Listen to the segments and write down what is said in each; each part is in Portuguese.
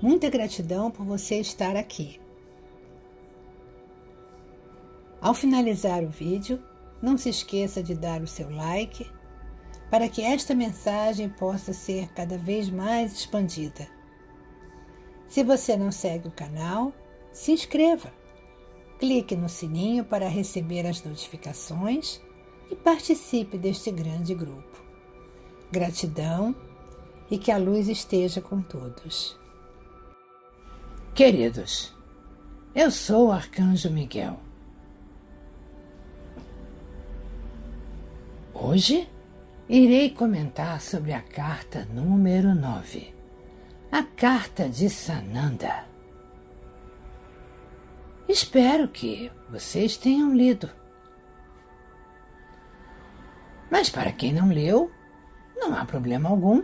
Muita gratidão por você estar aqui. Ao finalizar o vídeo, não se esqueça de dar o seu like para que esta mensagem possa ser cada vez mais expandida. Se você não segue o canal, se inscreva. Clique no sininho para receber as notificações e participe deste grande grupo. Gratidão e que a luz esteja com todos. Queridos, eu sou o Arcanjo Miguel. Hoje irei comentar sobre a carta número 9, a carta de Sananda. Espero que vocês tenham lido. Mas para quem não leu, não há problema algum.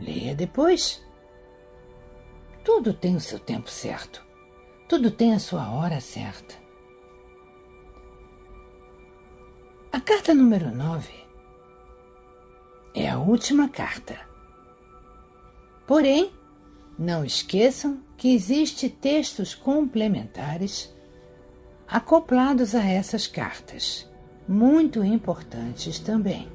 Leia depois. Tudo tem o seu tempo certo. Tudo tem a sua hora certa. A carta número 9 é a última carta. Porém, não esqueçam que existem textos complementares acoplados a essas cartas, muito importantes também.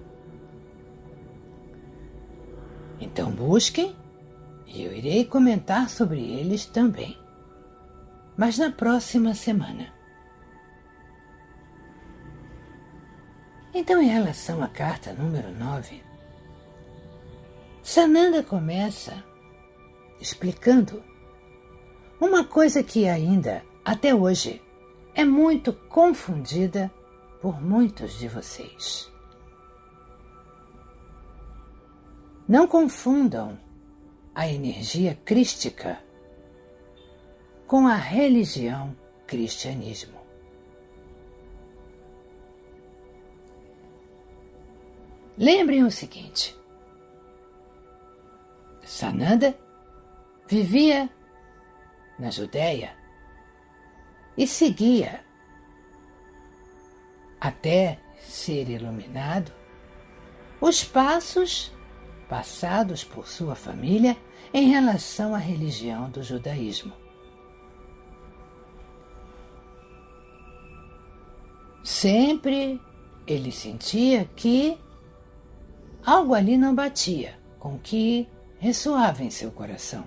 Então busquem e eu irei comentar sobre eles também, mas na próxima semana. Então, em relação à carta número 9, Sananda começa explicando uma coisa que ainda, até hoje, é muito confundida por muitos de vocês. Não confundam a energia crística com a religião cristianismo. Lembrem o seguinte: Sananda vivia na Judéia e seguia, até ser iluminado, os passos passados por sua família em relação à religião do judaísmo. Sempre ele sentia que algo ali não batia com o que ressoava em seu coração,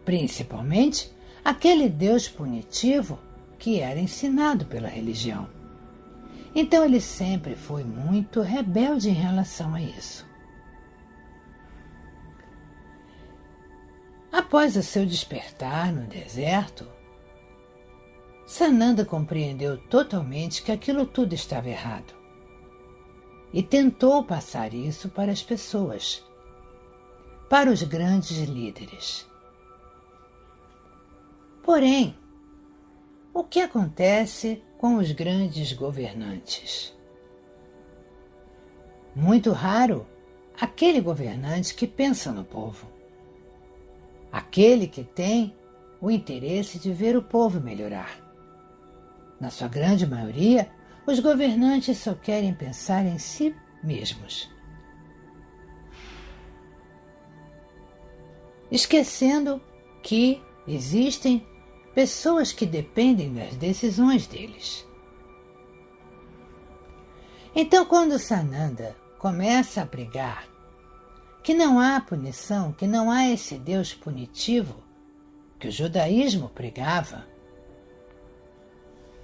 principalmente aquele Deus punitivo que era ensinado pela religião. Então ele sempre foi muito rebelde em relação a isso. Após o seu despertar no deserto, Sananda compreendeu totalmente que aquilo tudo estava errado e tentou passar isso para as pessoas, para os grandes líderes. Porém, o que acontece com os grandes governantes? Muito raro aquele governante que pensa no povo, aquele que tem o interesse de ver o povo melhorar. Na sua grande maioria, os governantes só querem pensar em si mesmos, esquecendo que existem pessoas que dependem das decisões deles. Então, quando Sananda começa a pregar que não há punição, que não há esse Deus punitivo que o judaísmo pregava,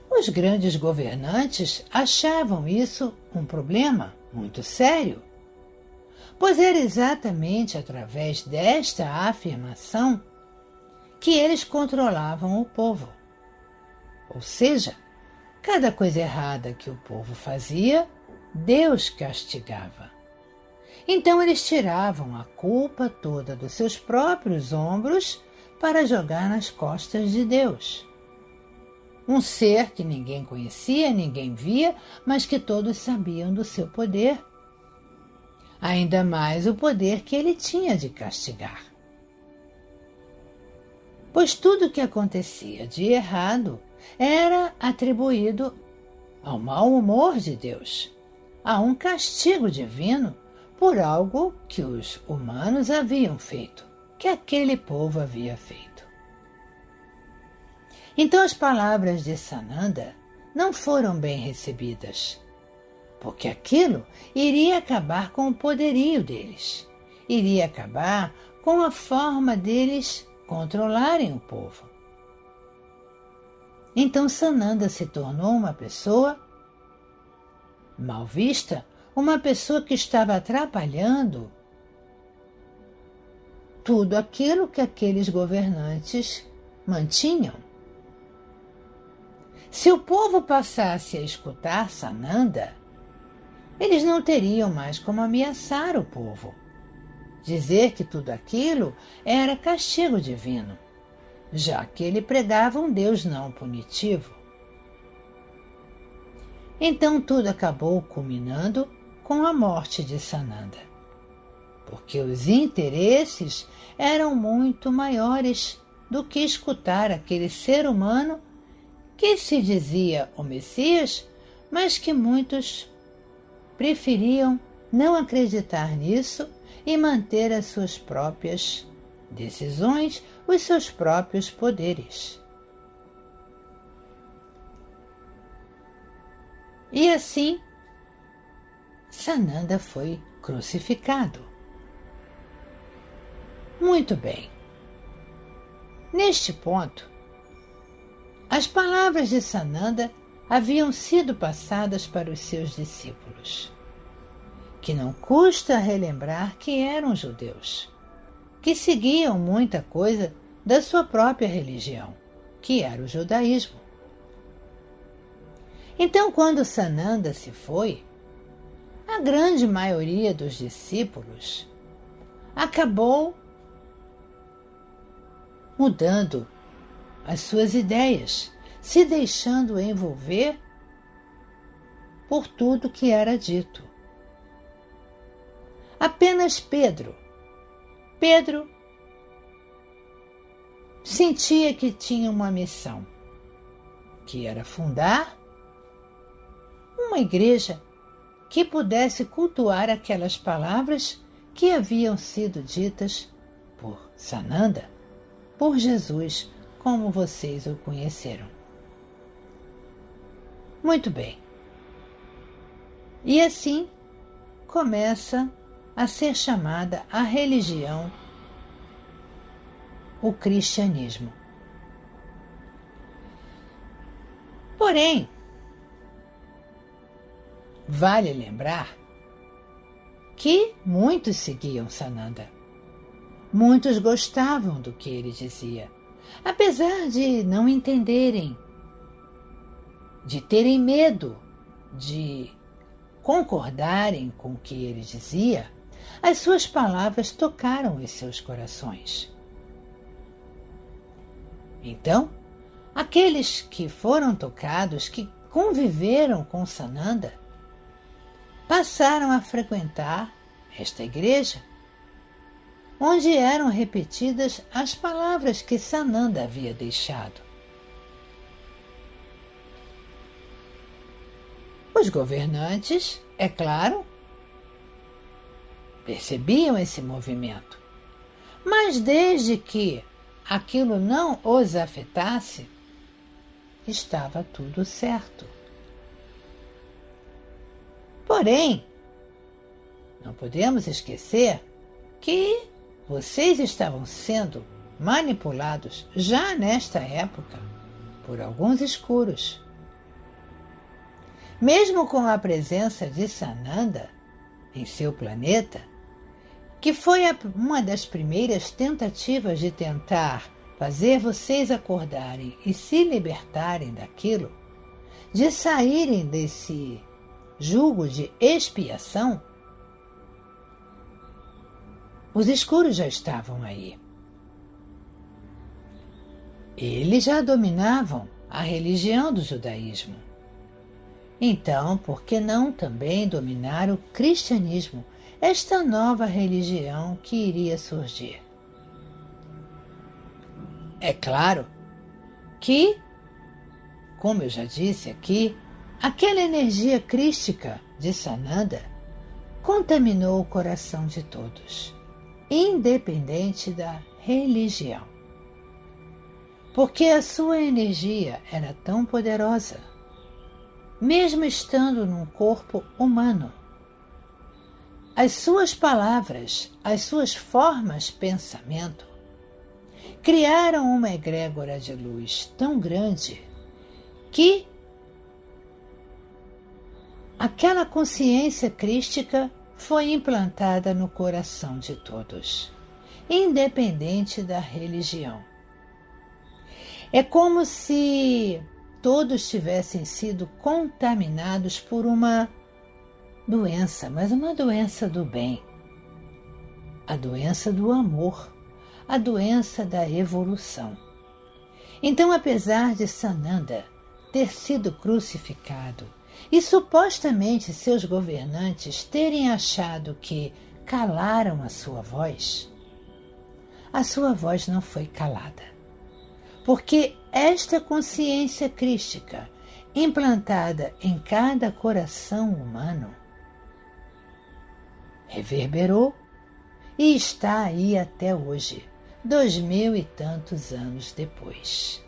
os grandes governantes achavam isso um problema muito sério, pois era exatamente através desta afirmação que eles controlavam o povo. Ou seja, cada coisa errada que o povo fazia, Deus castigava. Então eles tiravam a culpa toda dos seus próprios ombros para jogar nas costas de Deus. Um ser que ninguém conhecia, ninguém via, mas que todos sabiam do seu poder. Ainda mais o poder que ele tinha de castigar. Pois tudo o que acontecia de errado era atribuído ao mau humor de Deus, a um castigo divino por algo que os humanos haviam feito. que aquele povo havia feito. Então as palavras de Sananda não foram bem recebidas, porque aquilo iria acabar com o poderio deles, iria acabar com a forma deles controlarem o povo. Então Sananda se tornou uma pessoa mal vista, uma pessoa que estava atrapalhando tudo aquilo que aqueles governantes mantinham. Se o povo passasse a escutar Sananda, eles não teriam mais como ameaçar o povo, dizer que tudo aquilo era castigo divino, já que ele pregava um Deus não punitivo. Então tudo acabou culminando com a morte de Sananda, porque os interesses eram muito maiores do que escutar aquele ser humano que se dizia o Messias, mas que muitos preferiam não acreditar nisso e manter as suas próprias decisões, os seus próprios poderes. E assim, Sananda foi crucificado. Muito bem. Neste ponto, as palavras de Sananda haviam sido passadas para os seus discípulos, que não custa relembrar que eram judeus, que seguiam muita coisa da sua própria religião, que era o judaísmo. Então, quando Sananda se foi, a grande maioria dos discípulos acabou mudando as suas ideias, se deixando envolver por tudo que era dito. Apenas Pedro sentia que tinha uma missão, que era fundar uma igreja que pudesse cultuar aquelas palavras que haviam sido ditas por Sananda, por Jesus, como vocês o conheceram. Muito bem. E assim começa a ser chamada a religião, o cristianismo. Porém, vale lembrar que muitos seguiam Sananda. Muitos gostavam do que ele dizia, apesar de não entenderem, de terem medo, de concordarem com o que ele dizia. As suas palavras tocaram os seus corações. Então, aqueles que foram tocados, que conviveram com Sananda, passaram a frequentar esta igreja, onde eram repetidas as palavras que Sananda havia deixado. Os governantes, é claro, percebiam esse movimento, mas desde que aquilo não os afetasse, estava tudo certo. Porém, não podemos esquecer que vocês estavam sendo manipulados já nesta época por alguns escuros. Mesmo com a presença de Sananda em seu planeta, que foi uma das primeiras tentativas de tentar fazer vocês acordarem e se libertarem daquilo, de saírem desse jugo de expiação, os escuros já estavam aí. Eles já dominavam a religião do judaísmo. Então, por que não também dominar o cristianismo, esta nova religião que iria surgir? É claro que, como eu já disse aqui, aquela energia crística de Sananda contaminou o coração de todos. independente da religião. Porque a sua energia era tão poderosa, mesmo estando num corpo humano. As suas palavras, as suas formas de pensamento, criaram uma egrégora de luz tão grande que aquela consciência crística foi implantada no coração de todos, independente da religião. É como se todos tivessem sido contaminados por uma doença, mas uma doença do bem, a doença do amor, a doença da evolução. Então, apesar de Sananda ter sido crucificado e supostamente seus governantes terem achado que calaram a sua voz não foi calada. Porque esta consciência crística, implantada em cada coração humano, reverberou e está aí até hoje, 2000 e tantos anos depois.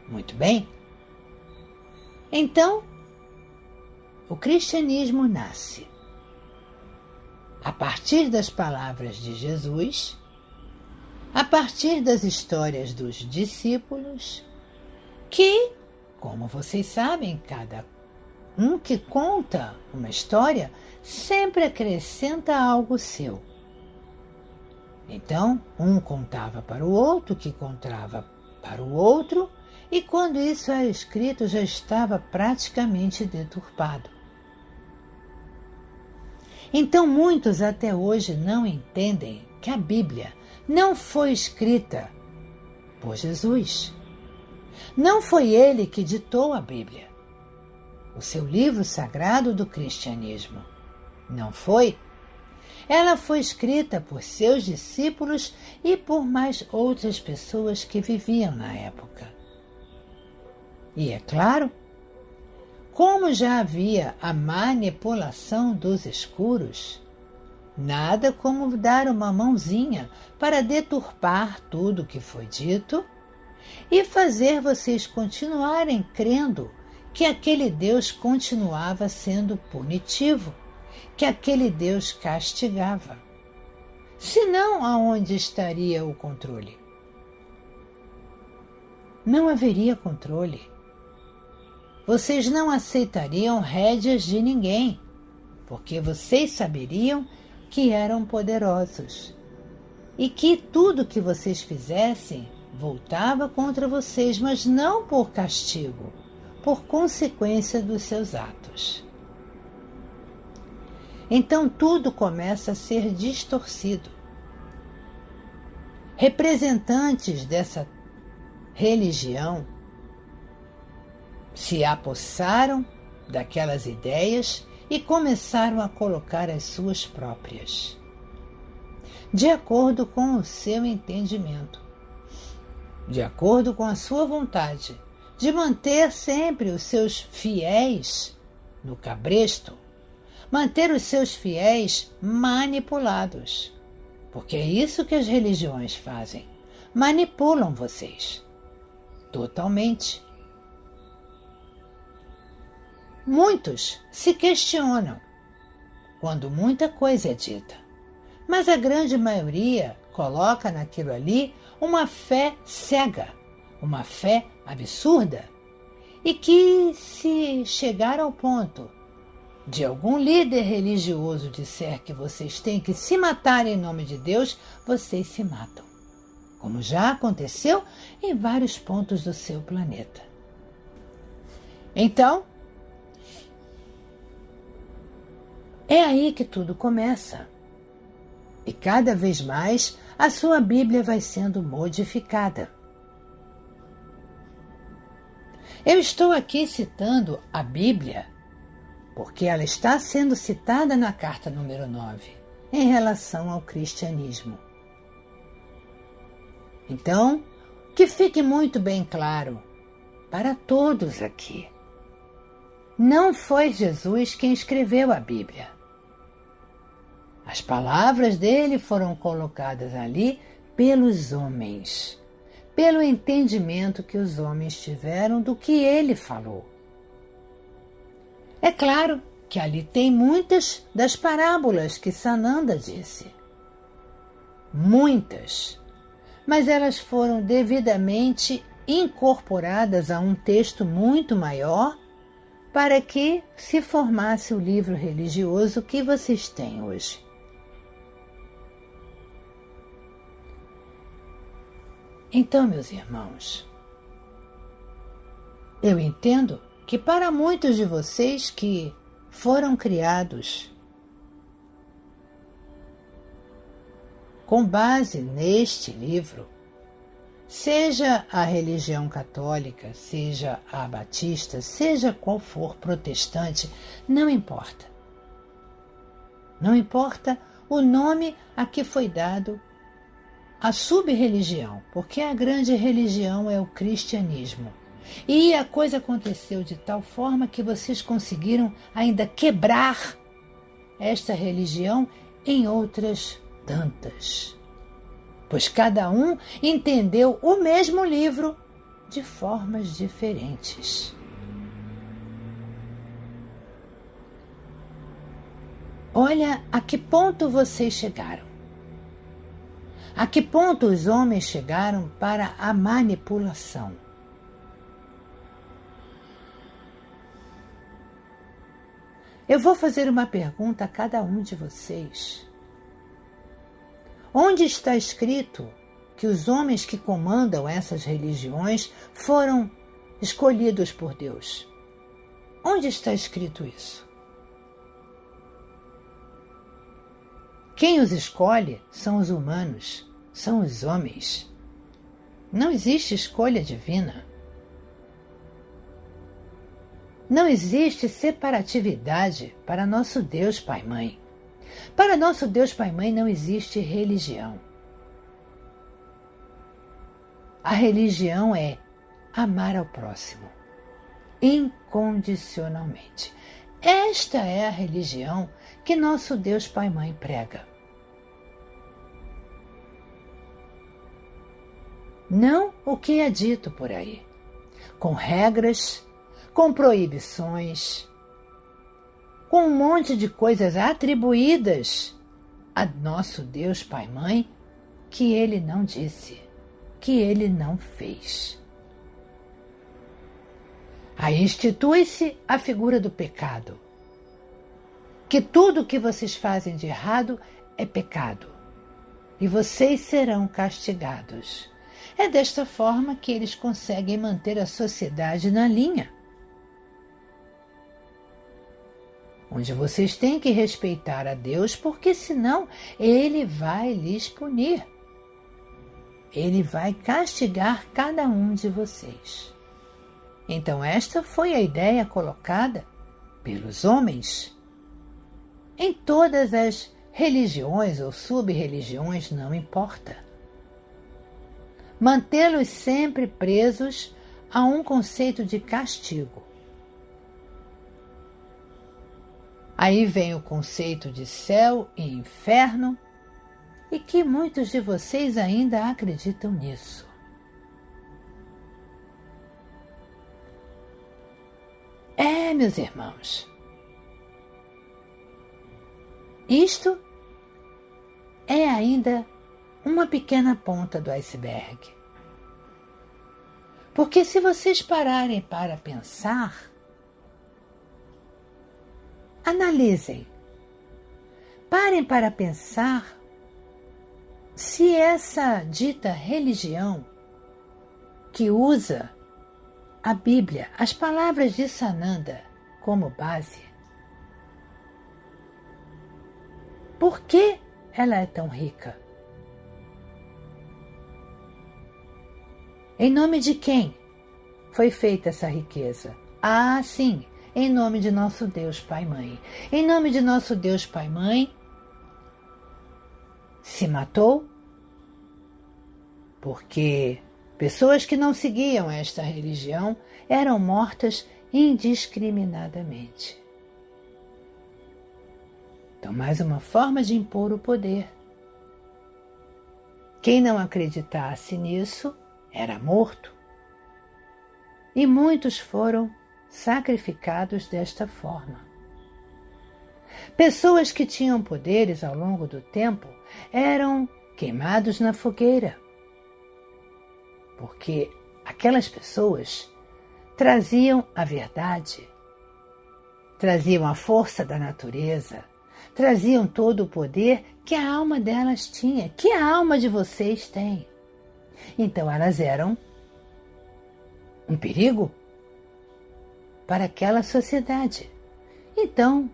Muito bem? Então, o cristianismo nasce a partir das palavras de Jesus, a partir das histórias dos discípulos, que, como vocês sabem, cada um que conta uma história sempre acrescenta algo seu. Então, um contava para o outro, que contava para o outro, e quando isso era escrito já estava praticamente deturpado. Então, muitos até hoje não entendem que a Bíblia não foi escrita por Jesus. Não foi ele que ditou a Bíblia, o seu livro sagrado do cristianismo. Não foi. Ela foi escrita por seus discípulos e por mais outras pessoas que viviam na época. E é claro, como já havia a manipulação dos escuros, nada como dar uma mãozinha para deturpar tudo o que foi dito e fazer vocês continuarem crendo que aquele Deus continuava sendo punitivo, que aquele Deus castigava. Senão, aonde estaria o controle? Não haveria controle. Vocês não aceitariam rédeas de ninguém, porque vocês saberiam que eram poderosos e que tudo que vocês fizessem voltava contra vocês, mas não por castigo, por consequência dos seus atos. Então tudo começa a ser distorcido. Representantes dessa religião se apossaram daquelas ideias e começaram a colocar as suas próprias, de acordo com o seu entendimento, de acordo com a sua vontade, de manter sempre os seus fiéis no cabresto, manter os seus fiéis manipulados, porque é isso que as religiões fazem, manipulam vocês, totalmente. Muitos se questionam quando muita coisa é dita, mas a grande maioria coloca naquilo ali uma fé cega, uma fé absurda, e que se chegar ao ponto de algum líder religioso disser que vocês têm que se matar em nome de Deus, vocês se matam, como já aconteceu em vários pontos do seu planeta. Então, é aí que tudo começa. E cada vez mais a sua Bíblia vai sendo modificada. Eu estou aqui citando a Bíblia porque ela está sendo citada na carta número 9 em relação ao cristianismo. Então, que fique muito bem claro para todos aqui. Não foi Jesus quem escreveu a Bíblia. As palavras dele foram colocadas ali pelos homens, pelo entendimento que os homens tiveram do que ele falou. É claro que ali tem muitas das parábolas que Sananda disse. Muitas, mas elas foram devidamente incorporadas a um texto muito maior para que se formasse o livro religioso que vocês têm hoje. Então, meus irmãos, eu entendo que para muitos de vocês que foram criados com base neste livro, seja a religião católica, seja a batista, seja qual for protestante, não importa. Não importa o nome a que foi dado a sub-religião, porque a grande religião é o cristianismo. E a coisa aconteceu de tal forma que vocês conseguiram ainda quebrar esta religião em outras tantas. Pois cada um entendeu o mesmo livro de formas diferentes. Olha a que ponto vocês chegaram. A que ponto os homens chegaram para a manipulação. Eu vou fazer uma pergunta a cada um de vocês. Onde está escrito que os homens que comandam essas religiões foram escolhidos por Deus? Onde está escrito isso? Quem os escolhe são os humanos, são os homens. Não existe escolha divina. Não existe separatividade para nosso Deus Pai-Mãe. Para nosso Deus Pai-Mãe não existe religião. A religião é amar ao próximo, incondicionalmente. Esta é a religião que nosso Deus Pai-Mãe prega. Não o que é dito por aí, com regras, com proibições, com um monte de coisas atribuídas a nosso Deus Pai-Mãe que Ele não disse, que Ele não fez. Aí institui-se a figura do pecado, que tudo que vocês fazem de errado é pecado, e vocês serão castigados. É desta forma que eles conseguem manter a sociedade na linha, onde vocês têm que respeitar a Deus, porque senão Ele vai lhes punir. Ele vai castigar cada um de vocês. Então esta foi a ideia colocada pelos homens. Em todas as religiões ou sub-religiões, não importa. Mantê-los sempre presos a um conceito de castigo. Aí vem o conceito de céu e inferno, e que muitos de vocês ainda acreditam nisso. Meus irmãos, isto é ainda uma pequena ponta do iceberg. Porque se vocês pararem para pensar, analisem, parem para pensar se essa dita religião que usa a Bíblia, as palavras de Sananda como base, por que ela é tão rica? Em nome de quem foi feita essa riqueza? Ah, sim, em nome de nosso Deus Pai-Mãe. Em nome de nosso Deus Pai-Mãe, se matou porque pessoas que não seguiam esta religião eram mortas indiscriminadamente. Então, mais uma forma de impor o poder. Quem não acreditasse nisso era morto. E muitos foram sacrificados desta forma. Pessoas que tinham poderes ao longo do tempo eram queimados na fogueira, porque aquelas pessoas traziam a verdade, traziam a força da natureza, traziam todo o poder que a alma delas tinha, que a alma de vocês tem. Então elas eram um perigo para aquela sociedade. Então,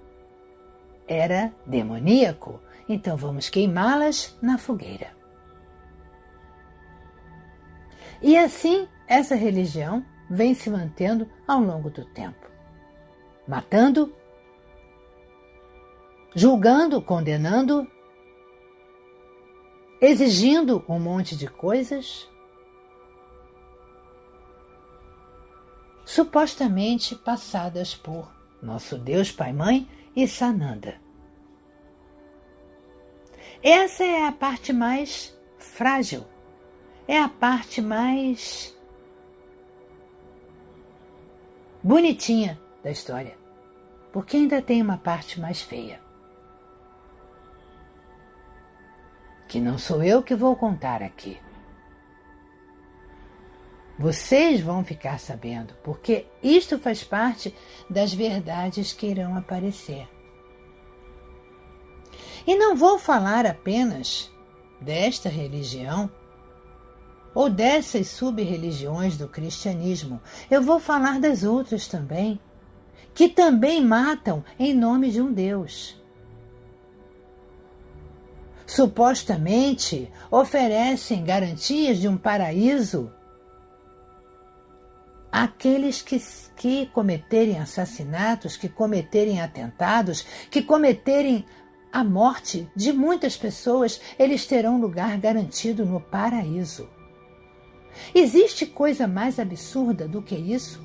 era demoníaco. Então vamos queimá-las na fogueira. E assim, essa religião vem se mantendo ao longo do tempo. Matando, julgando, condenando, exigindo um monte de coisas, supostamente passadas por nosso Deus Pai Mãe e Sananda. Essa é a parte mais frágil, é a parte mais bonitinha da história, porque ainda tem uma parte mais feia, que não sou eu que vou contar aqui. Vocês vão ficar sabendo, porque isto faz parte das verdades que irão aparecer. E não vou falar apenas desta religião ou dessas sub-religiões do cristianismo. Eu vou falar das outras também, que também matam em nome de um Deus. Supostamente oferecem garantias de um paraíso àqueles que cometerem assassinatos, que cometerem atentados, que cometerem a morte de muitas pessoas, eles terão lugar garantido no paraíso. Existe coisa mais absurda do que isso?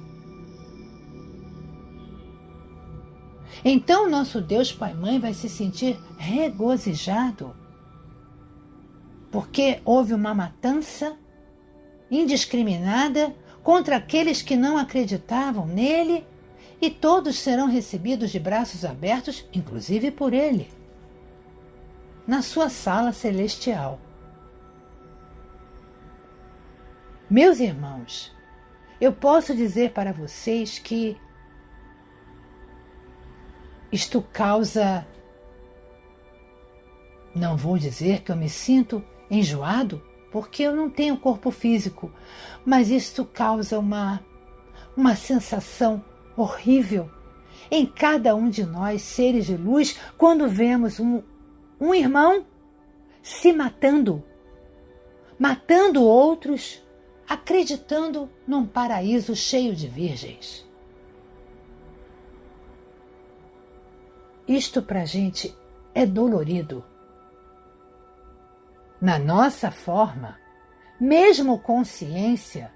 Então nosso Deus Pai Mãe vai se sentir regozijado, porque houve uma matança indiscriminada contra aqueles que não acreditavam nele, e todos serão recebidos de braços abertos, inclusive por ele, na sua sala celestial. Meus irmãos, eu posso dizer para vocês que isto causa, não vou dizer que eu me sinto enjoado, porque eu não tenho corpo físico, mas isto causa uma sensação horrível em cada um de nós, seres de luz, quando vemos um irmão se matando outros, acreditando num paraíso cheio de virgens. Isto para a gente é dolorido. Na nossa forma, mesmo consciência,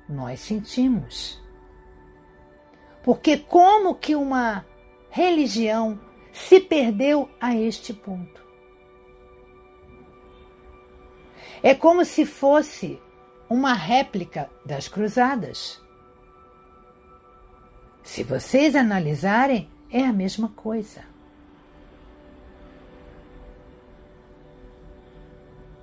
nós sentimos. Porque como que uma religião se perdeu a este ponto? É como se fosse uma réplica das cruzadas. Se vocês analisarem, é a mesma coisa.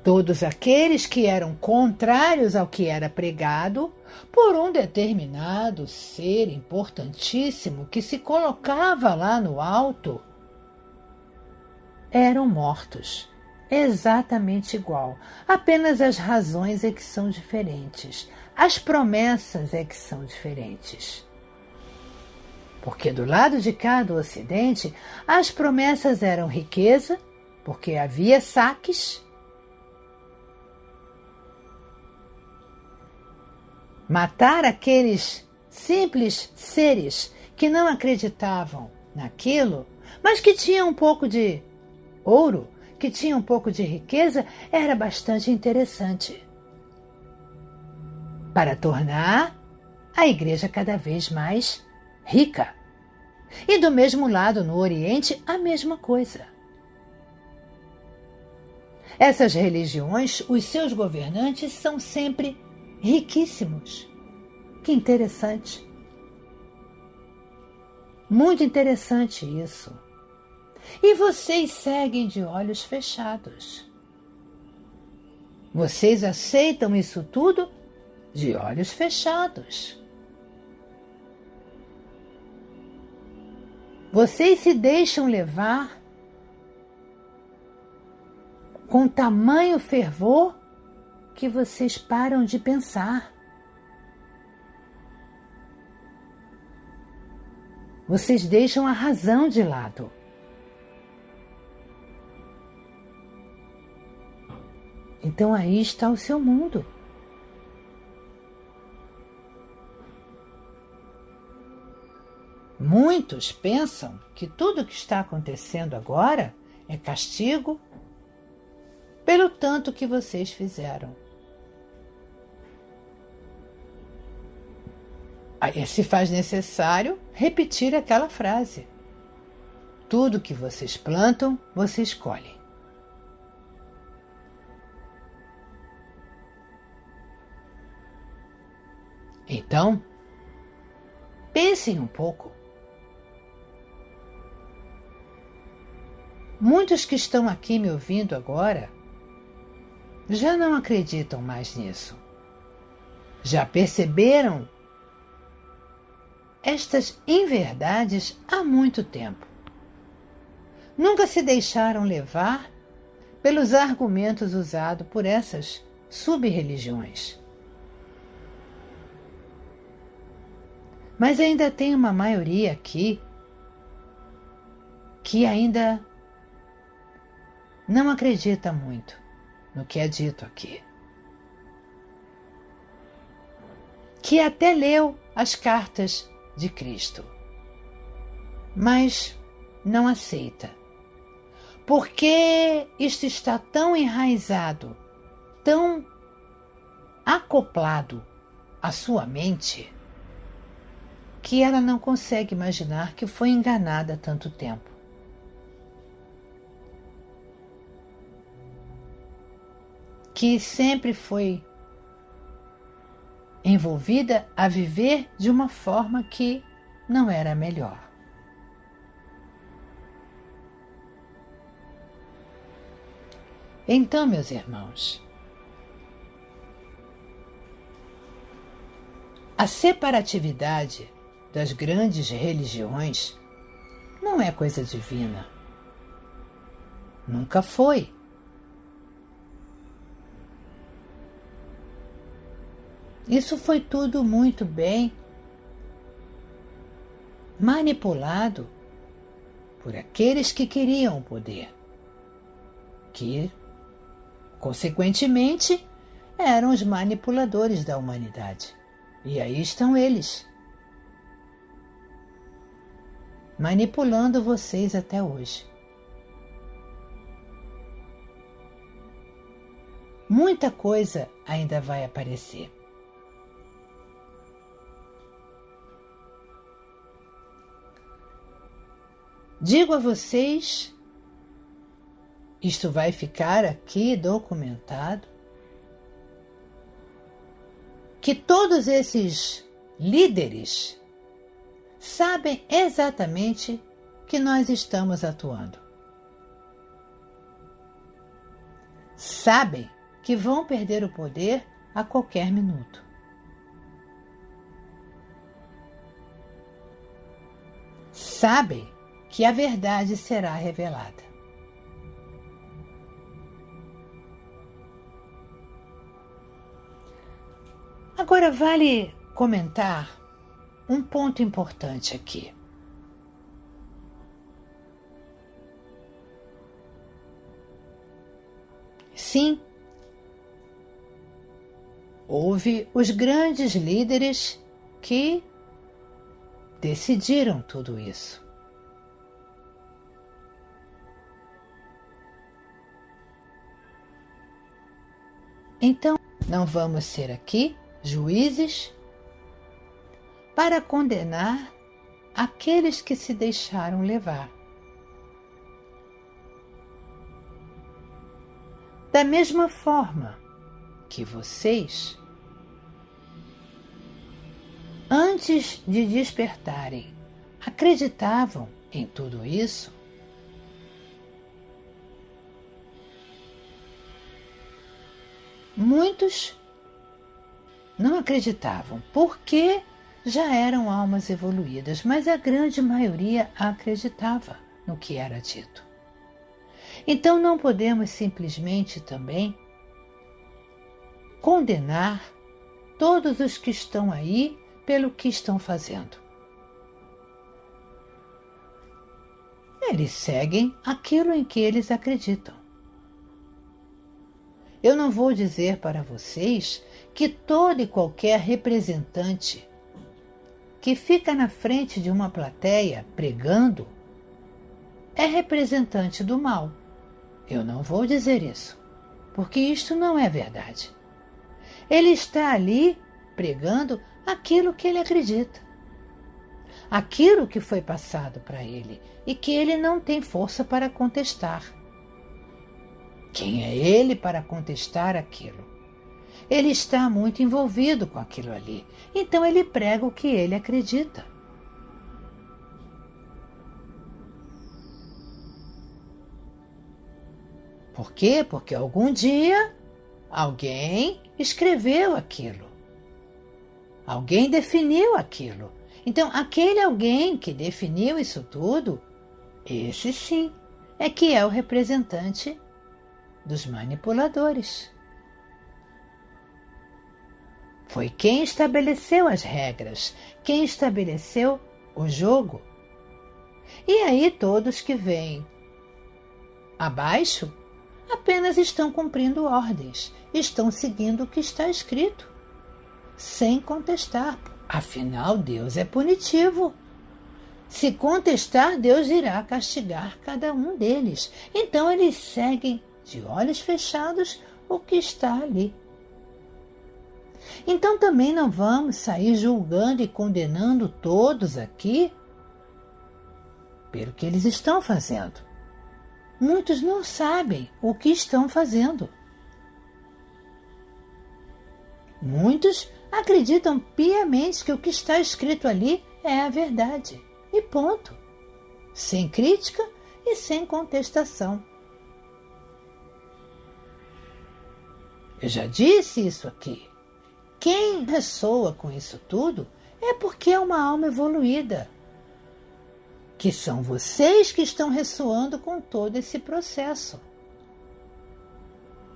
Todos aqueles que eram contrários ao que era pregado por um determinado ser importantíssimo que se colocava lá no alto, eram mortos, exatamente igual. Apenas as razões é que são diferentes, as promessas é que são diferentes. Porque do lado de cá do Ocidente, as promessas eram riqueza, porque havia saques, matar aqueles simples seres que não acreditavam naquilo, mas que tinham um pouco de ouro, que tinham um pouco de riqueza, era bastante interessante para tornar a igreja cada vez mais rica. E do mesmo lado, no Oriente, a mesma coisa. Essas religiões, os seus governantes são sempre riquíssimos. Que interessante. Muito interessante isso. E vocês seguem de olhos fechados. Vocês aceitam isso tudo de olhos fechados. Vocês se deixam levar com tamanho fervor que vocês param de pensar. Vocês deixam a razão de lado. Então aí está o seu mundo. Muitos pensam que tudo o que está acontecendo agora é castigo pelo tanto que vocês fizeram. Aí se faz necessário repetir aquela frase. Tudo que vocês plantam, vocês colhem. Então, pensem um pouco. Muitos que estão aqui me ouvindo agora já não acreditam mais nisso. Já perceberam estas inverdades há muito tempo. Nunca se deixaram levar pelos argumentos usados por essas sub-religiões. Mas ainda tem uma maioria aqui que ainda não acredita muito no que é dito aqui. Que até leu as cartas de Cristo, mas não aceita. Porque isto está tão enraizado, tão acoplado à sua mente, que ela não consegue imaginar que foi enganada há tanto tempo. Que sempre foi envolvida a viver de uma forma que não era a melhor. Então, meus irmãos, a separatividade das grandes religiões não é coisa divina. Nunca foi. Isso foi tudo muito bem manipulado por aqueles que queriam o poder, que, consequentemente, eram os manipuladores da humanidade. E aí estão eles, manipulando vocês até hoje. Muita coisa ainda vai aparecer. Digo a vocês, isto vai ficar aqui documentado, que todos esses líderes sabem exatamente que nós estamos atuando. Sabem que vão perder o poder a qualquer minuto. Sabem que a verdade será revelada. Agora vale comentar um ponto importante aqui. Sim, houve os grandes líderes que decidiram tudo isso. Então, não vamos ser aqui juízes para condenar aqueles que se deixaram levar. Da mesma forma que vocês, antes de despertarem, acreditavam em tudo isso, muitos não acreditavam, porque já eram almas evoluídas, mas a grande maioria acreditava no que era dito. Então não podemos simplesmente também condenar todos os que estão aí pelo que estão fazendo. Eles seguem aquilo em que eles acreditam. Eu não vou dizer para vocês que todo e qualquer representante que fica na frente de uma plateia pregando é representante do mal. Eu não vou dizer isso, porque isto não é verdade. Ele está ali pregando aquilo que ele acredita, aquilo que foi passado para ele e que ele não tem força para contestar. Quem é ele para contestar aquilo? Ele está muito envolvido com aquilo ali, então ele prega o que ele acredita. Por quê? Porque algum dia alguém escreveu aquilo. Alguém definiu aquilo. Então, aquele alguém que definiu isso tudo, esse sim, é que é o representante dos manipuladores. Foi quem estabeleceu as regras, quem estabeleceu o jogo. E aí todos que vêm abaixo apenas estão cumprindo ordens, estão seguindo o que está escrito, sem contestar. Afinal, Deus é punitivo. Se contestar, Deus irá castigar cada um deles. Então eles seguem de olhos fechados o que está ali. Então também não vamos sair julgando e condenando todos aqui pelo que eles estão fazendo. Muitos não sabem o que estão fazendo. Muitos acreditam piamente que o que está escrito ali é a verdade. E ponto. Sem crítica e sem contestação. Eu já disse isso aqui. Quem ressoa com isso tudo é porque é uma alma evoluída. Que são vocês que estão ressoando com todo esse processo.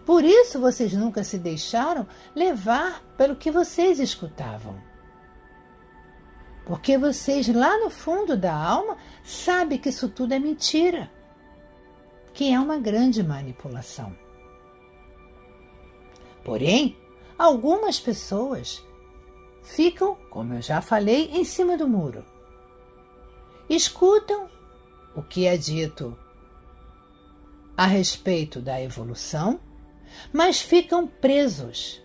Por isso vocês nunca se deixaram levar pelo que vocês escutavam. Porque vocês lá no fundo da alma sabem que isso tudo é mentira, que é uma grande manipulação. Porém, algumas pessoas ficam, como eu já falei, em cima do muro. Escutam o que é dito a respeito da evolução, mas ficam presos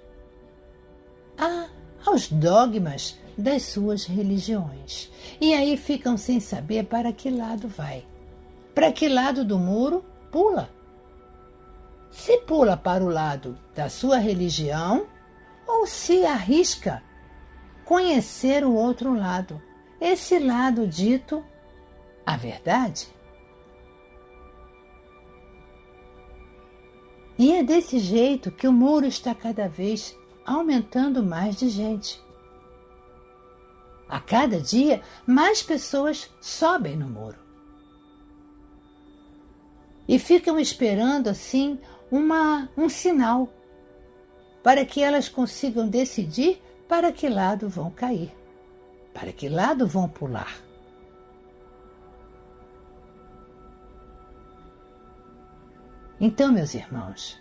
aos dogmas das suas religiões. E aí ficam sem saber para que lado vai. Para que lado do muro pula. Se pula para o lado da sua religião ou se arrisca conhecer o outro lado, esse lado dito a verdade. E é desse jeito que o muro está cada vez aumentando mais de gente. A cada dia, mais pessoas sobem no muro. E ficam esperando, assim, um sinal para que elas consigam decidir para que lado vão cair, para que lado vão pular. Então, meus irmãos,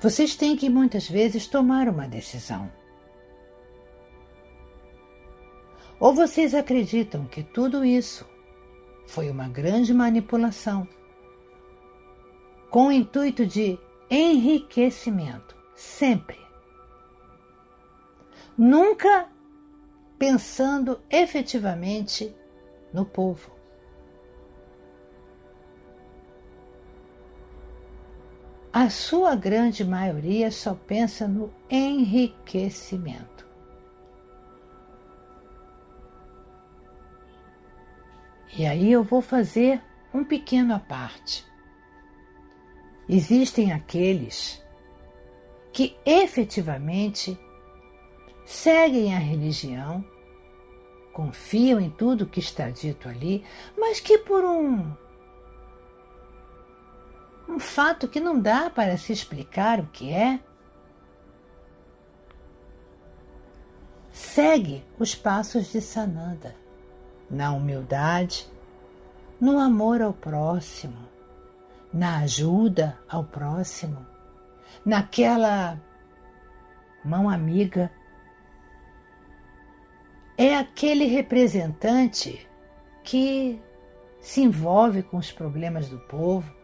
vocês têm que muitas vezes tomar uma decisão. Ou vocês acreditam que tudo isso foi uma grande manipulação, com o intuito de enriquecimento, sempre. Nunca pensando efetivamente no povo. A sua grande maioria só pensa no enriquecimento. E aí eu vou fazer um pequeno à parte. Existem aqueles que efetivamente seguem a religião, confiam em tudo que está dito ali, mas que por um fato que não dá para se explicar o que é, segue os passos de Sananda, na humildade, no amor ao próximo, na ajuda ao próximo, naquela mão amiga. É aquele representante que se envolve com os problemas do povo,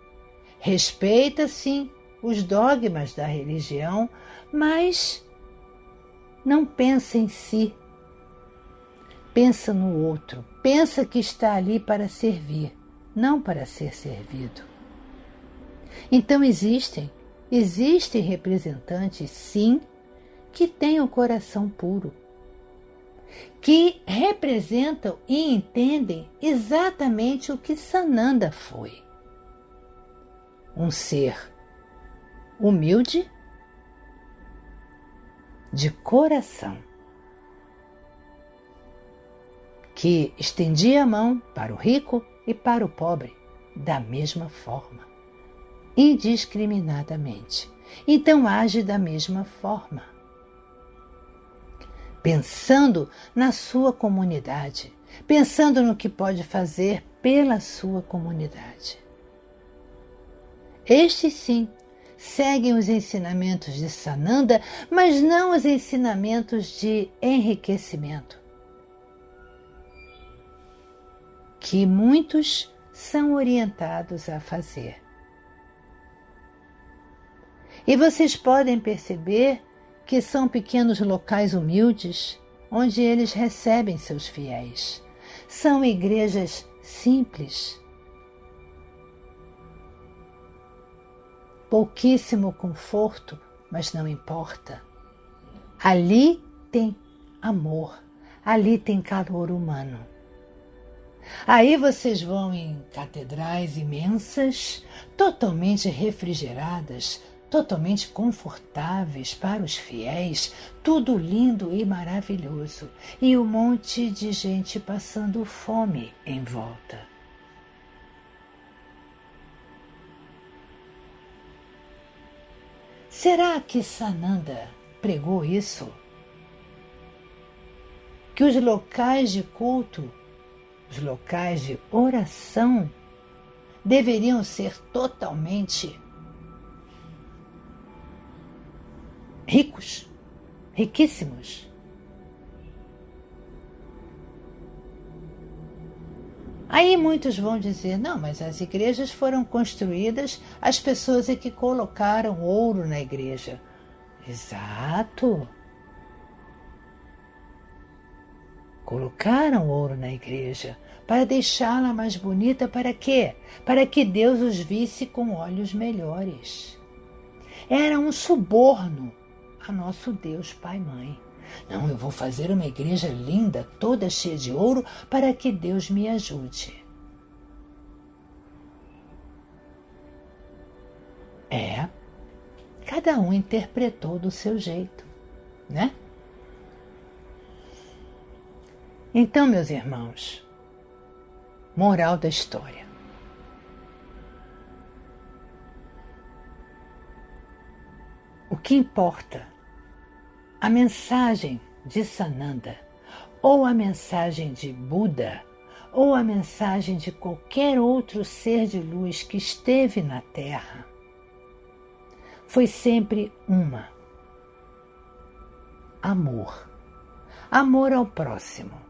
respeita sim os dogmas da religião, mas não pensa em si, pensa no outro, pensa que está ali para servir, não para ser servido. Então existem representantes sim que têm o coração puro, que representam e entendem exatamente o que Sananda foi. Um ser humilde, de coração, que estendia a mão para o rico e para o pobre da mesma forma, indiscriminadamente. Então age da mesma forma, pensando na sua comunidade, pensando no que pode fazer pela sua comunidade. Estes sim seguem os ensinamentos de Sananda, mas não os ensinamentos de enriquecimento, que muitos são orientados a fazer. E vocês podem perceber que são pequenos locais humildes onde eles recebem seus fiéis. São igrejas simples, pouquíssimo conforto, mas não importa. Ali tem amor, ali tem calor humano. Aí vocês vão em catedrais imensas, totalmente refrigeradas, totalmente confortáveis para os fiéis, tudo lindo e maravilhoso, e um monte de gente passando fome em volta. Será que Sananda pregou isso? Que os locais de culto, os locais de oração, deveriam ser totalmente ricos, riquíssimos? Aí muitos vão dizer, não, mas as igrejas foram construídas, as pessoas é que colocaram ouro na igreja. Exato. Colocaram ouro na igreja para deixá-la mais bonita. Para quê? Para que Deus os visse com olhos melhores. Era um suborno a nosso Deus Pai e Mãe. Não, eu vou fazer uma igreja linda, toda cheia de ouro, para que Deus me ajude. Cada um interpretou do seu jeito, né? Então, meus irmãos, moral da história. O que importa? A mensagem de Sananda, ou a mensagem de Buda, ou a mensagem de qualquer outro ser de luz que esteve na Terra, foi sempre uma: amor. Amor ao próximo.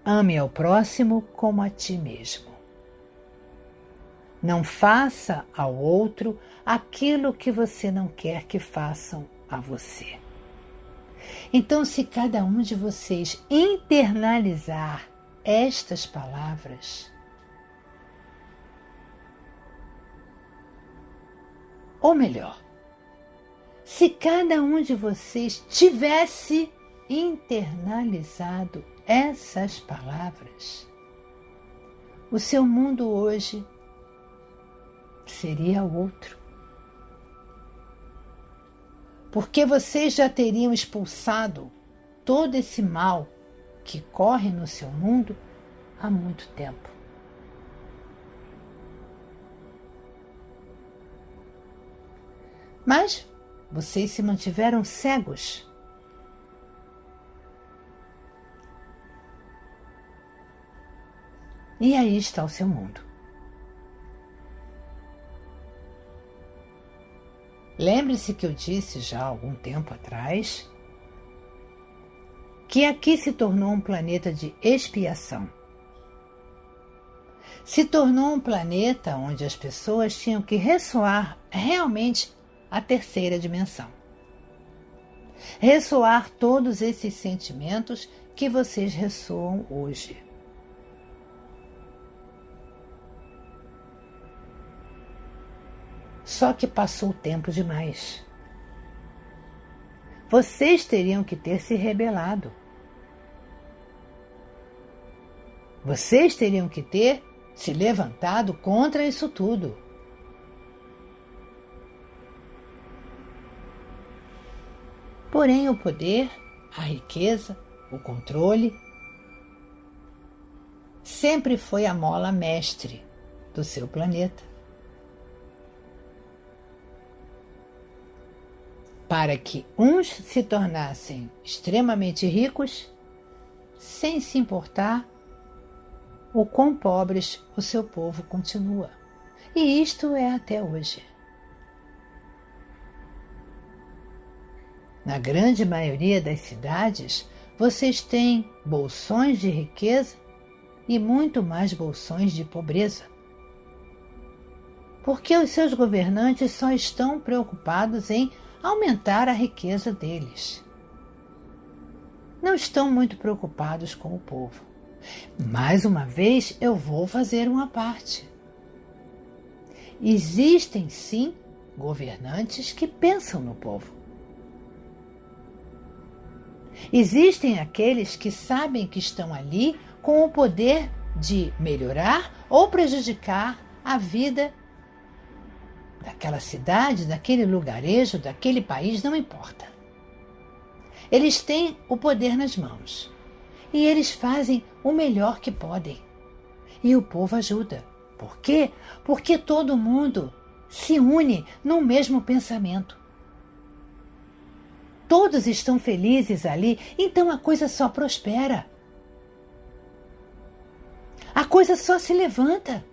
Ame ao próximo como a ti mesmo. Não faça ao outro aquilo que você não quer que façam a você. Então, se cada um de vocês internalizar estas palavras, ou melhor, se cada um de vocês tivesse internalizado essas palavras, o seu mundo hoje seria outro. Porque vocês já teriam expulsado todo esse mal que corre no seu mundo há muito tempo. Mas vocês se mantiveram cegos. E aí está o seu mundo. Lembre-se que eu disse já há algum tempo atrás que aqui se tornou um planeta de expiação. Se tornou um planeta onde as pessoas tinham que ressoar realmente a terceira dimensão. Ressoar todos esses sentimentos que vocês ressoam hoje. Só que passou o tempo demais. Vocês teriam que ter se rebelado. Vocês teriam que ter se levantado contra isso tudo. Porém, o poder, a riqueza, o controle sempre foi a mola mestre do seu planeta. Para que uns se tornassem extremamente ricos, sem se importar o quão pobres o seu povo continua. E isto é até hoje. Na grande maioria das cidades, vocês têm bolsões de riqueza e muito mais bolsões de pobreza. Porque os seus governantes só estão preocupados em aumentar a riqueza deles. Não estão muito preocupados com o povo. Mais uma vez, eu vou fazer uma parte. Existem, sim, governantes que pensam no povo. Existem aqueles que sabem que estão ali com o poder de melhorar ou prejudicar a vida daquela cidade, daquele lugarejo, daquele país, não importa. Eles têm o poder nas mãos e eles fazem o melhor que podem. E o povo ajuda. Por quê? Porque todo mundo se une no mesmo pensamento. Todos estão felizes ali, então a coisa só prospera. A coisa só se levanta.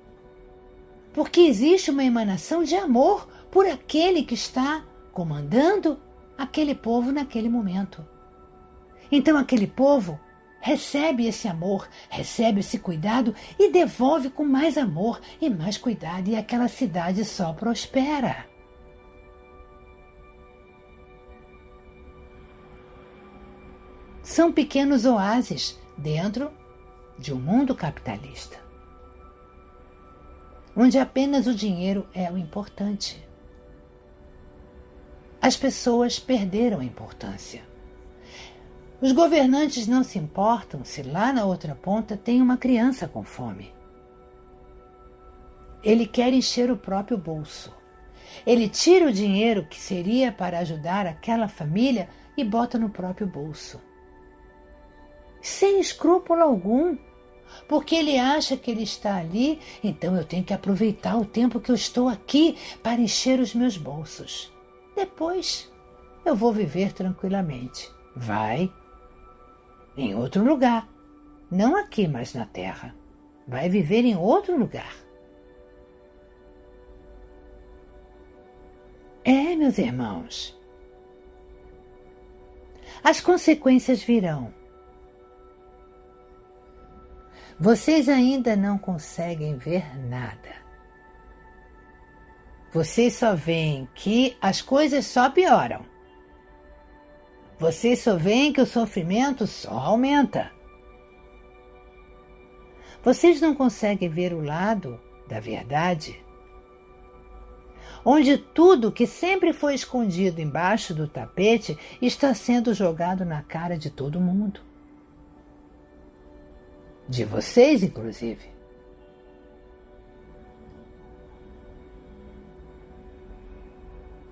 Porque existe uma emanação de amor por aquele que está comandando aquele povo naquele momento. Então aquele povo recebe esse amor, recebe esse cuidado e devolve com mais amor e mais cuidado, e aquela cidade só prospera. São pequenos oásis dentro de um mundo capitalista, onde apenas o dinheiro é o importante. As pessoas perderam a importância. Os governantes não se importam se lá na outra ponta tem uma criança com fome. Ele quer encher o próprio bolso. Ele tira o dinheiro que seria para ajudar aquela família e bota no próprio bolso. Sem escrúpulo algum. Porque ele acha que ele está ali, então eu tenho que aproveitar o tempo que eu estou aqui para encher os meus bolsos. Depois eu vou viver tranquilamente. Vai em outro lugar, não aqui, mas na Terra. Vai viver em outro lugar. Meus irmãos, as consequências virão. Vocês ainda não conseguem ver nada. Vocês só veem que as coisas só pioram. Vocês só veem que o sofrimento só aumenta. Vocês não conseguem ver o lado da verdade, onde tudo que sempre foi escondido embaixo do tapete está sendo jogado na cara de todo mundo. De vocês, inclusive.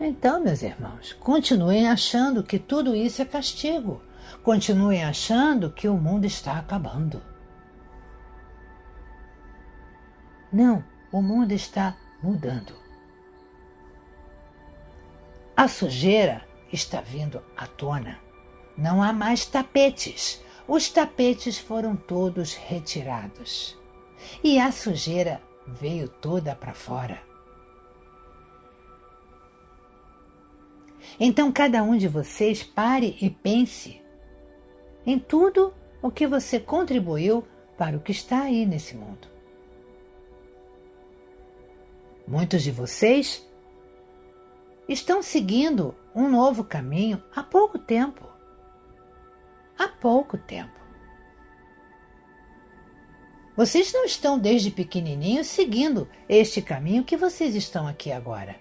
Então, meus irmãos, continuem achando que tudo isso é castigo. Continuem achando que o mundo está acabando. Não, o mundo está mudando. A sujeira está vindo à tona. Não há mais tapetes. Os tapetes foram todos retirados. E a sujeira veio toda para fora. Então cada um de vocês pare e pense em tudo o que você contribuiu para o que está aí nesse mundo. Muitos de vocês estão seguindo um novo caminho há pouco tempo. Há pouco tempo. Vocês não estão desde pequenininhos seguindo este caminho que vocês estão aqui agora.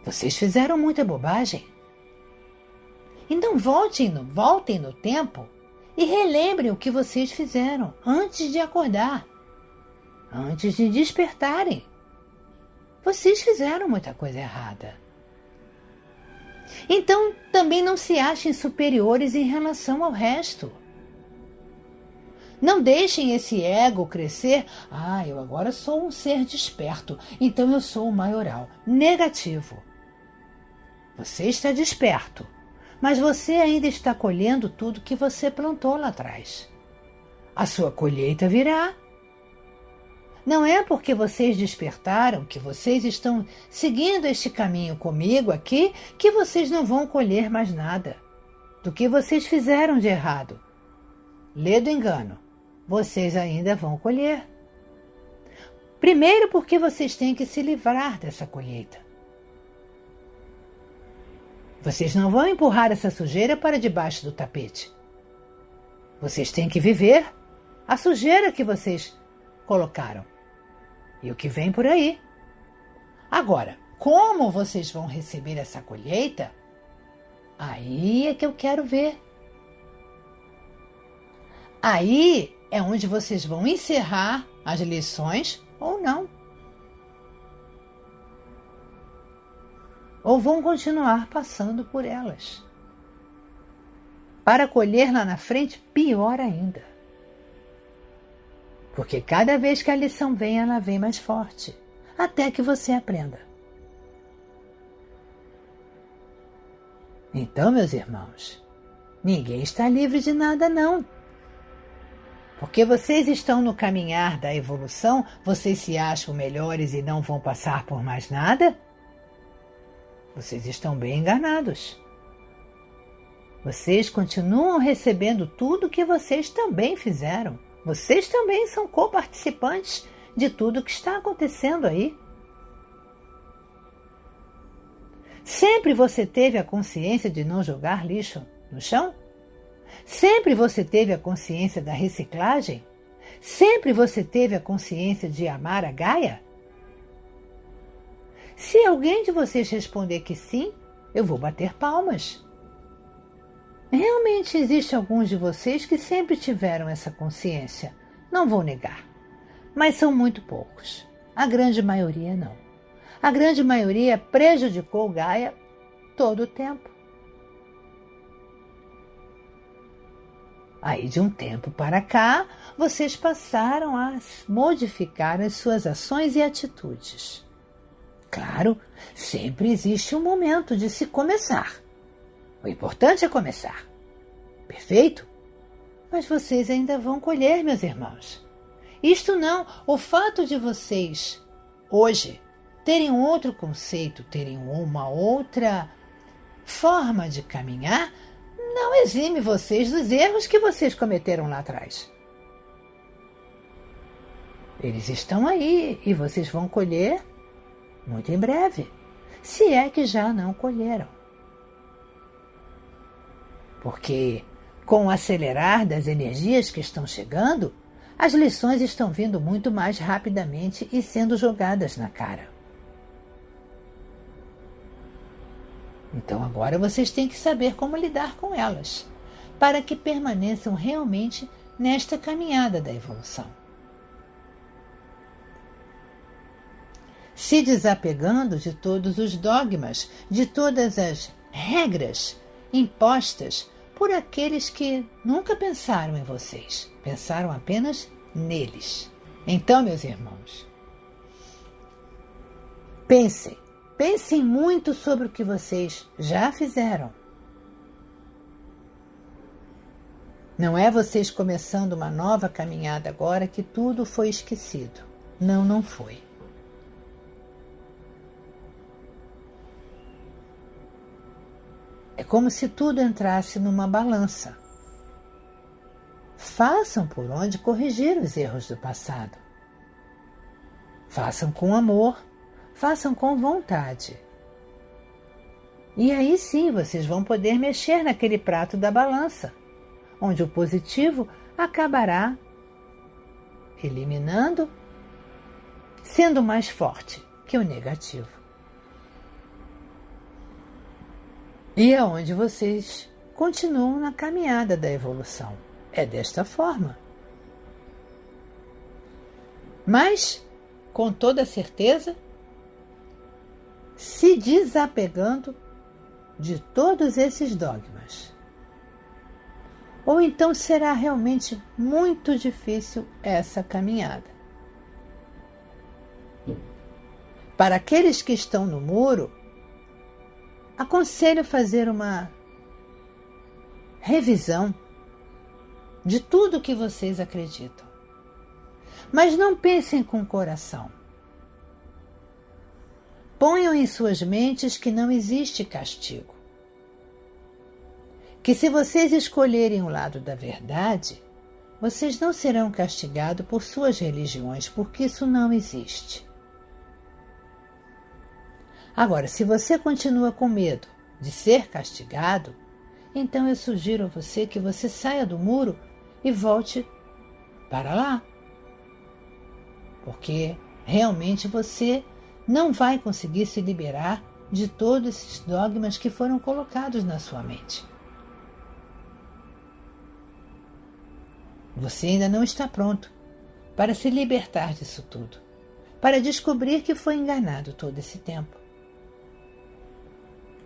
Vocês fizeram muita bobagem. Então voltem no tempo e relembrem o que vocês fizeram antes de acordar, antes de despertarem. Vocês fizeram muita coisa errada. Então também não se achem superiores em relação ao resto. Não deixem esse ego crescer. Eu agora sou um ser desperto, então eu sou o maioral. Negativo. Você está desperto, mas você ainda está colhendo tudo que você plantou lá atrás. A sua colheita virá. Não é porque vocês despertaram, que vocês estão seguindo este caminho comigo aqui, que vocês não vão colher mais nada do que vocês fizeram de errado. Lê do engano, vocês ainda vão colher. Primeiro porque vocês têm que se livrar dessa colheita. Vocês não vão empurrar essa sujeira para debaixo do tapete. Vocês têm que viver a sujeira que vocês colocaram. E o que vem por aí. Agora, como vocês vão receber essa colheita? Aí é que eu quero ver. Aí é onde vocês vão encerrar as lições ou não. Ou vão continuar passando por elas. Para colher lá na frente, pior ainda. Porque cada vez que a lição vem, ela vem mais forte, até que você aprenda. Então, meus irmãos, ninguém está livre de nada, não. Porque vocês estão no caminhar da evolução, vocês se acham melhores e não vão passar por mais nada? Vocês estão bem enganados. Vocês continuam recebendo tudo que vocês também fizeram. Vocês também são coparticipantes de tudo que está acontecendo aí. Sempre você teve a consciência de não jogar lixo no chão? Sempre você teve a consciência da reciclagem? Sempre você teve a consciência de amar a Gaia? Se alguém de vocês responder que sim, eu vou bater palmas. Realmente existe alguns de vocês que sempre tiveram essa consciência, não vou negar, mas são muito poucos. A grande maioria não. A grande maioria prejudicou Gaia todo o tempo. Aí de um tempo para cá, vocês passaram a modificar as suas ações e atitudes. Claro, sempre existe um momento de se começar. O importante é começar. Perfeito? Mas vocês ainda vão colher, meus irmãos. Isto não, o fato de vocês, hoje, terem um outro conceito, terem uma outra forma de caminhar, não exime vocês dos erros que vocês cometeram lá atrás. Eles estão aí e vocês vão colher muito em breve, se é que já não colheram. porque, com o acelerar das energias que estão chegando, as lições estão vindo muito mais rapidamente e sendo jogadas na cara. Então agora vocês têm que saber como lidar com elas, para que permaneçam realmente nesta caminhada da evolução. Se desapegando de todos os dogmas, de todas as regras impostas por aqueles que nunca pensaram em vocês, pensaram apenas neles. Então, meus irmãos, pensem muito sobre o que vocês já fizeram. Não é vocês começando uma nova caminhada agora que tudo foi esquecido. Não, não foi. É como se tudo entrasse numa balança. Façam por onde corrigir os erros do passado. Façam com amor, façam com vontade. E aí sim vocês vão poder mexer naquele prato da balança, onde o positivo acabará eliminando, sendo mais forte que o negativo. E é onde vocês continuam na caminhada da evolução. É desta forma. Mas, com toda certeza, se desapegando de todos esses dogmas. Ou então será realmente muito difícil essa caminhada. Para aqueles que estão no muro, aconselho fazer uma revisão de tudo que vocês acreditam. Mas não pensem com o coração. Ponham em suas mentes que não existe castigo. Que se vocês escolherem o lado da verdade, vocês não serão castigados por suas religiões, porque isso não existe. Agora, se você continua com medo de ser castigado, então eu sugiro a você que você saia do muro e volte para lá. Porque realmente você não vai conseguir se liberar de todos esses dogmas que foram colocados na sua mente. Você ainda não está pronto para se libertar disso tudo, para descobrir que foi enganado todo esse tempo.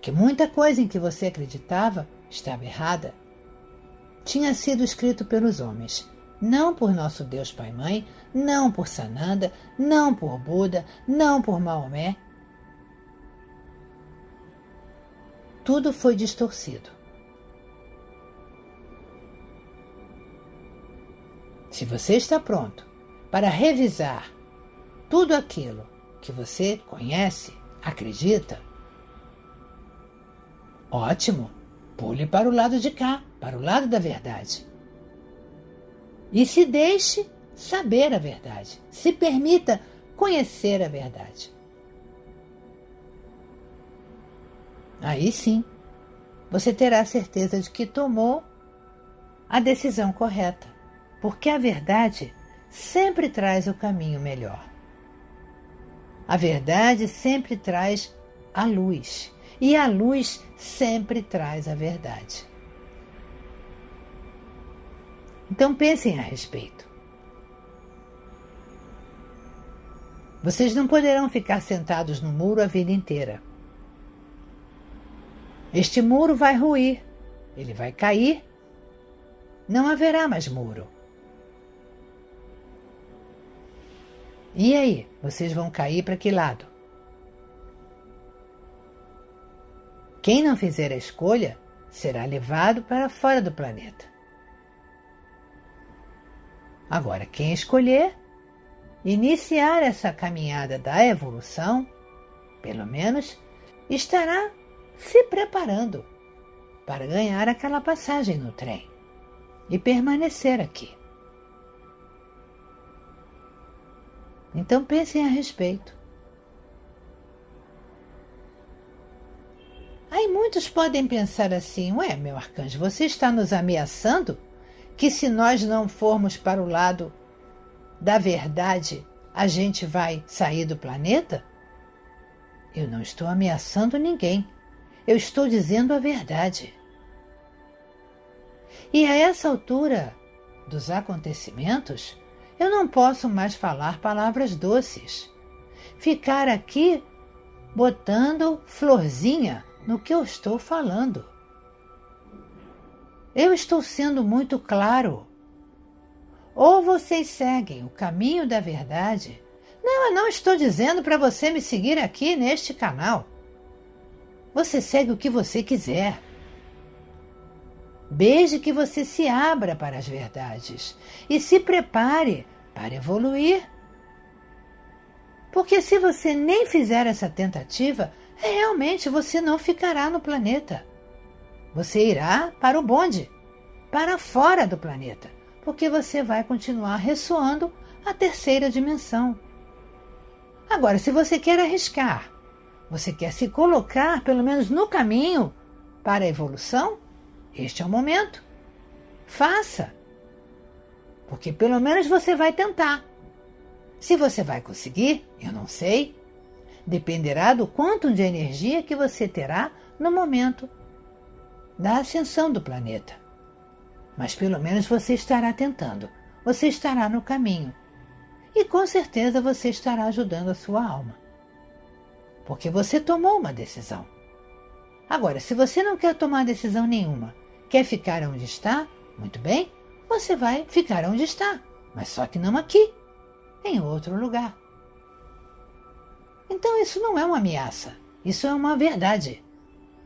Que muita coisa em que você acreditava estava errada. Tinha sido escrito pelos homens, não por nosso Deus Pai e Mãe, não por Sananda, não por Buda, não por Maomé. Tudo foi distorcido. Se você está pronto para revisar tudo aquilo que você conhece, acredita, ótimo, pule para o lado de cá, para o lado da verdade. E se deixe saber a verdade, se permita conhecer a verdade. Aí sim, você terá certeza de que tomou a decisão correta, porque a verdade sempre traz o caminho melhor. A verdade sempre traz a luz. E a luz sempre traz a verdade. Então pensem a respeito. Vocês não poderão ficar sentados no muro a vida inteira. Este muro vai ruir, ele vai cair, não haverá mais muro. E aí, vocês vão cair para que lado? Quem não fizer a escolha será levado para fora do planeta. Agora, quem escolher iniciar essa caminhada da evolução, pelo menos, estará se preparando para ganhar aquela passagem no trem e permanecer aqui. Então pensem a respeito. Aí Muitos podem pensar assim: ué, meu arcanjo, você está nos ameaçando que se nós não formos para o lado da verdade, a gente vai sair do planeta? Eu não estou ameaçando ninguém. Eu estou dizendo a verdade. E a essa altura dos acontecimentos, eu não posso mais falar palavras doces. Ficar aqui botando florzinha no que eu estou falando. Eu estou sendo muito claro. Ou vocês seguem o caminho da verdade. Não, eu não estou dizendo para você me seguir aqui neste canal. Você segue o que você quiser. Desde que você se abra para as verdades e se prepare para evoluir. Porque se você nem fizer essa tentativa, realmente você não ficará no planeta. Você irá para o bonde, para fora do planeta, porque você vai continuar ressoando a terceira dimensão. Agora, se você quer arriscar, você quer se colocar pelo menos no caminho para a evolução, este é o momento. Faça. Porque pelo menos você vai tentar. Se você vai conseguir, eu não sei. Dependerá do quanto de energia que você terá no momento da ascensão do planeta. Mas pelo menos você estará tentando. Você estará no caminho. E com certeza você estará ajudando a sua alma. Porque você tomou uma decisão. Agora, se você não quer tomar decisão nenhuma, quer ficar onde está, muito bem, você vai ficar onde está, mas só que não aqui, em outro lugar. Então isso não é uma ameaça, isso é uma verdade,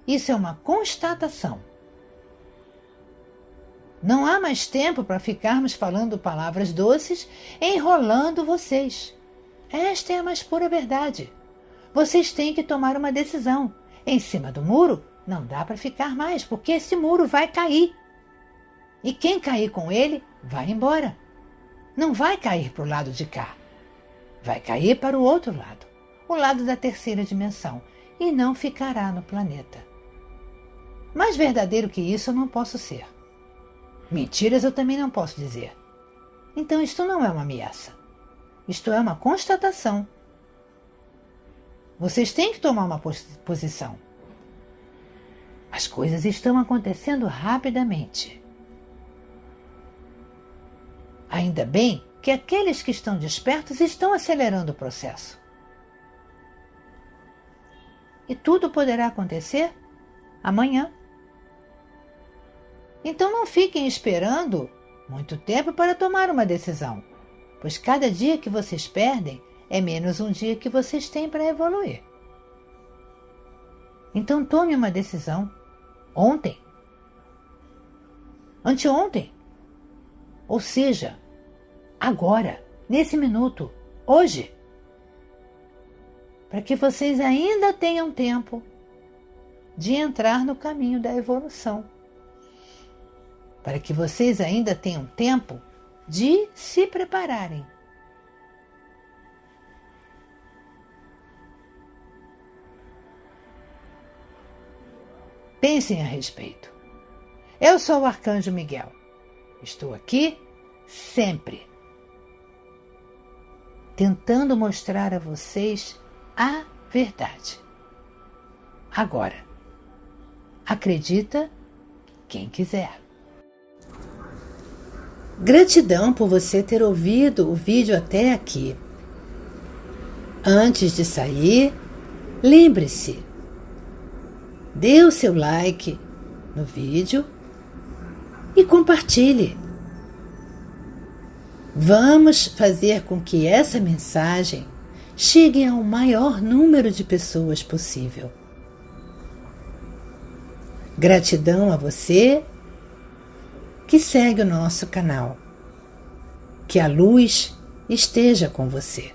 isso é uma constatação. Não há mais tempo para ficarmos falando palavras doces, enrolando vocês. Esta é a mais pura verdade. Vocês têm que tomar uma decisão. Em cima do muro, não dá para ficar mais, porque esse muro vai cair. E quem cair com ele, vai embora. Não vai cair para o lado de cá. Vai cair para o outro lado, o lado da terceira dimensão, e não ficará no planeta. Mais verdadeiro que isso eu não posso ser. Mentiras eu também não posso dizer. Então isto não é uma ameaça. Isto é uma constatação. Vocês têm que tomar uma posição. As coisas estão acontecendo rapidamente. Ainda bem que aqueles que estão despertos estão acelerando o processo. E tudo poderá acontecer amanhã. Então não fiquem esperando muito tempo para tomar uma decisão, pois cada dia que vocês perdem é menos um dia que vocês têm para evoluir. Então tome uma decisão ontem, anteontem, ou seja, agora, nesse minuto, hoje, para que vocês ainda tenham tempo de entrar no caminho da evolução, para que vocês ainda tenham tempo de se prepararem. Pensem a respeito. Eu sou o Arcanjo Miguel. Estou aqui sempre, tentando mostrar a vocês a verdade. Agora, acredita quem quiser. Gratidão por você ter ouvido o vídeo até aqui. Antes de sair, lembre-se, dê o seu like no vídeo e compartilhe. Vamos fazer com que essa mensagem chegue ao maior número de pessoas possível. Gratidão a você que segue o nosso canal. Que a luz esteja com você.